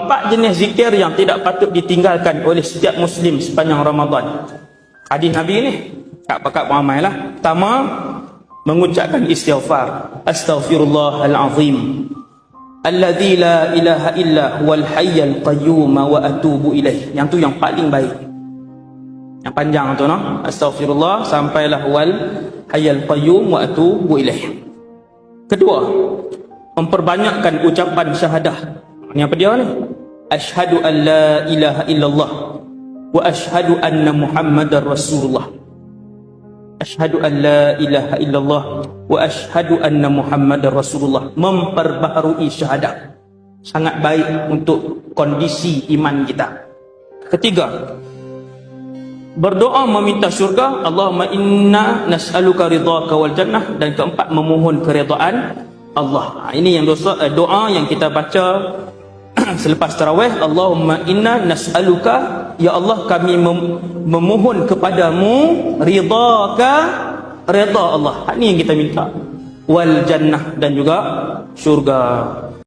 4 jenis zikir yang tidak patut ditinggalkan oleh setiap Muslim sepanjang Ramadan. Hadis Nabi ni, Kak pakat beramai lah. Pertama, mengucapkan istighfar. Astaghfirullahalazim. Alladzi la ilaha illa huwal hayyul qayyum wa atubu ilaih. Yang tu yang paling baik. Yang panjang tu no. Astaghfirullah sampailah wal hayyul qayyum wa atubu ilaih. Kedua, memperbanyakkan ucapan syahadah. Ini apa dia ni? Asyhadu an la ilaha illallah wa asyhadu anna Muhammadar Rasulullah. Asyhadu an la ilaha illallah wa asyhadu anna Muhammadar Rasulullah. Memperbaharui syahadah. Sangat baik untuk kondisi iman kita. Ketiga, berdoa meminta syurga. Allahumma inna nas'aluka ridhaka wal jannah. Dan keempat, memohon keredaan Allah. Ini yang doa yang kita baca selepas tarawih. Allahumma inna nas'aluka, ya Allah kami memohon kepadamu ridhaka, redha Allah. Ini yang kita minta. Wal jannah, dan juga syurga.